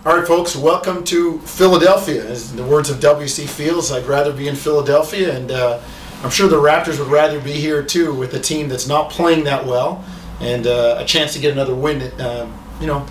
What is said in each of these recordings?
All right, folks, welcome to Philadelphia. As in the words of W.C. Fields, I'd rather be in Philadelphia, and I'm sure the Raptors would rather be here too, with a team that's not playing that well, and a chance to get another win.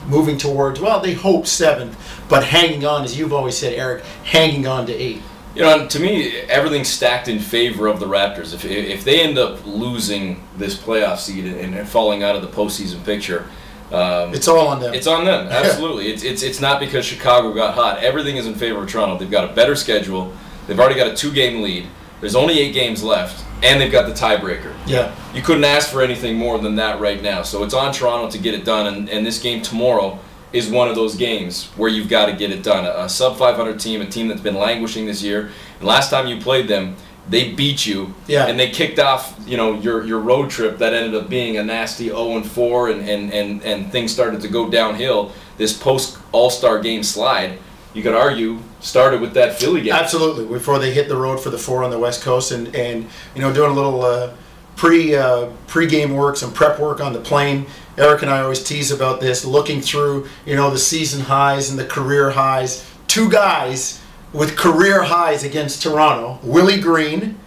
Moving towards, well, they hope 7th, but hanging on, as you've always said, Eric, hanging on to 8. You know, to me, everything's stacked in favor of the Raptors. If they end up losing this playoff seed and falling out of the postseason picture, it's all on them. It's on them, absolutely. It's not because Chicago got hot. Everything is in favor of Toronto. They've got a better schedule. They've already got a 2-game lead. There's only 8 games left, and they've got the tiebreaker. Yeah. You couldn't ask for anything more than that right now. So it's on Toronto to get it done, and this game tomorrow is one of those games where you've got to get it done. A sub-500 team, a team that's been languishing this year, and last time you played them, they beat you, and they kicked off, your road trip that ended up being a nasty 0-4, and things started to go downhill. This post-All-Star game slide, you could argue, started with that Philly game. Absolutely, before they hit the road for the 4 on the West Coast, and doing a little pre-game work, some prep work on the plane. Eric and I always tease about this, looking through, the season highs and the career highs. 2 guys with career highs against Toronto, Willie Green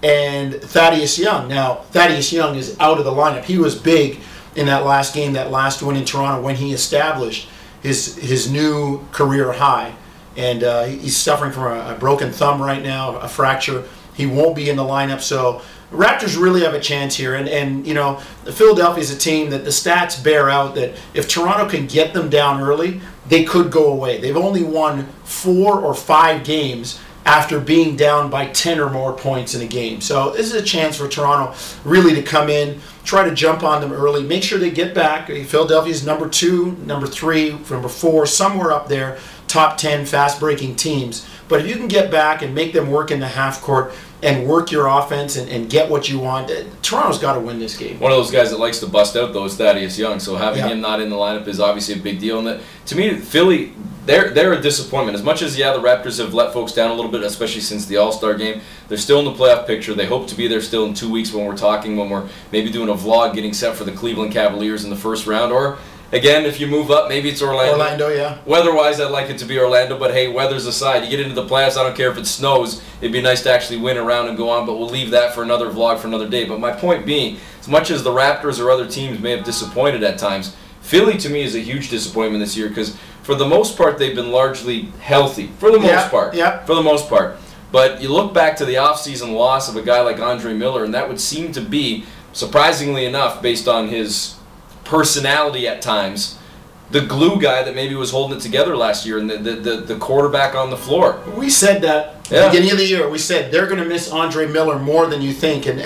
and Thaddeus Young. Now, Thaddeus Young is out of the lineup. He was big in that last game, that last win in Toronto, when he established his new career high. And he's suffering from a broken thumb right now, a fracture. He won't be in the lineup, so the Raptors really have a chance here. And Philadelphia is a team that the stats bear out that if Toronto can get them down early, they could go away. They've only won 4 or 5 games after being down by 10 or more points in a game. So this is a chance for Toronto really to come in, try to jump on them early, make sure they get back. Philadelphia's number 2, number 3, number 4, somewhere up there, top 10 fast-breaking teams. But if you can get back and make them work in the half court and work your offense and get what you want, Toronto's got to win this game. One of those guys that likes to bust out, though, is Thaddeus Young. So having him not in the lineup is obviously a big deal. And to me, Philly, they're a disappointment. As much as, the Raptors have let folks down a little bit, especially since the All-Star game, they're still in the playoff picture. They hope to be there still in 2 weeks when we're maybe doing a vlog getting set for the Cleveland Cavaliers in the first round. Or, again, if you move up, maybe it's Orlando. Orlando, yeah. Weather-wise, I'd like it to be Orlando, but hey, weather's aside. You get into the playoffs, I don't care if it snows. It'd be nice to actually win around and go on, but we'll leave that for another vlog for another day. But my point being, as much as the Raptors or other teams may have disappointed at times, Philly, to me, is a huge disappointment this year because, for the most part, they've been largely healthy. For the most part. Yeah. For the most part. But you look back to the offseason loss of a guy like Andre Miller, and that would seem to be, surprisingly enough, based on his personality at times, the glue guy that maybe was holding it together last year, and the quarterback on the floor. We said that at the beginning of the year. We said they're going to miss Andre Miller more than you think, and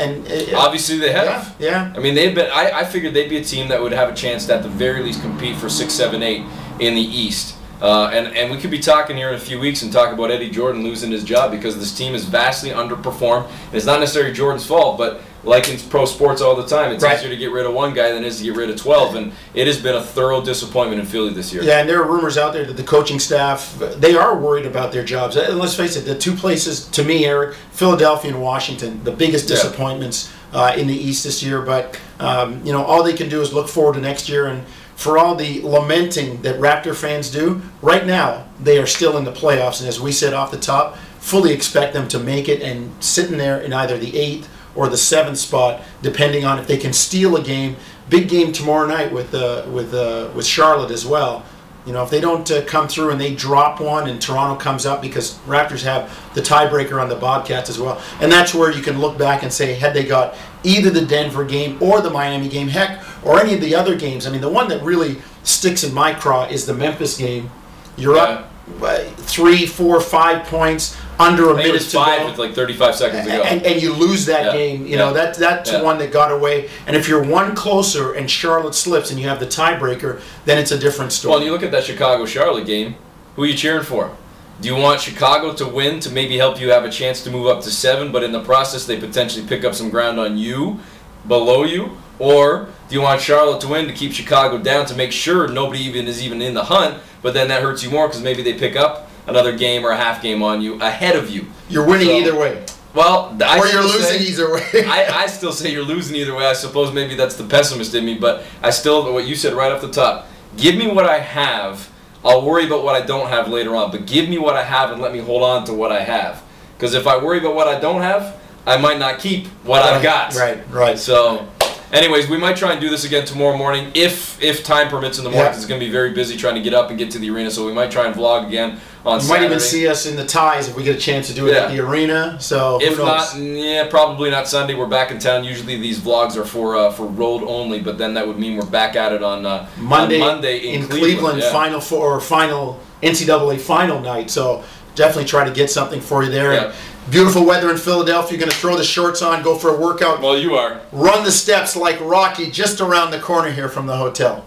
obviously they have. Yeah. I mean, they've been. I figured they'd be a team that would have a chance to, at the very least, compete for 6, 7, 8 in the East. And we could be talking here in a few weeks and talk about Eddie Jordan losing his job because this team is vastly underperformed. And it's not necessarily Jordan's fault, but like in pro sports all the time, it's easier to get rid of one guy than it is to get rid of 12. And it has been a thorough disappointment in Philly this year. Yeah, and there are rumors out there that the coaching staff, they are worried about their jobs. And let's face it, the 2 places, to me, Eric, Philadelphia and Washington, the biggest disappointments in the East this year. But, all they can do is look forward to next year. And for all the lamenting that Raptor fans do, right now they are still in the playoffs. And as we said off the top, fully expect them to make it and sitting there in either the 8th or the 7th spot, depending on if they can steal a game. Big game tomorrow night with Charlotte as well. If they don't come through and they drop one and Toronto comes up, because Raptors have the tiebreaker on the Bobcats as well. And that's where you can look back and say, had they got either the Denver game or the Miami game, heck, or any of the other games. I mean, the one that really sticks in my craw is the Memphis game. You're up 3, 4, 5 points, under a minute to go. With like 35 seconds to go. And you lose that game. That's one that got away. And if you're one closer and Charlotte slips and you have the tiebreaker, then it's a different story. Well, you look at that Chicago-Charlotte game, who are you cheering for? Do you want Chicago to win to maybe help you have a chance to move up to 7, but in the process they potentially pick up some ground on you, below you? Or do you want Charlotte to win to keep Chicago down to make sure nobody is even in the hunt, but then that hurts you more because maybe they pick up another game or a half game on you ahead of you? You're winning either way. Well, or you're losing either way. I still say you're losing either way. I suppose maybe that's the pessimist in me, but I still, what you said right off the top, give me what I have I'll worry about what I don't have later on. But give me what I have and let me hold on to what I have. Because if I worry about what I don't have, I might not keep what I've got. Right. So, anyways, we might try and do this again tomorrow morning if time permits in the morning. It's going to be very busy trying to get up and get to the arena. So we might try and vlog again on Saturday. You might even see us in the ties if we get a chance to do it at the arena. So if not, probably not Sunday. We're back in town. Usually these vlogs are for road only, but then that would mean we're back at it on Monday in Cleveland. Final NCAA final night. So definitely try to get something for you there. Yeah. Beautiful weather in Philadelphia. You're going to throw the shorts on, go for a workout. Well, you are. Run the steps like Rocky just around the corner here from the hotel.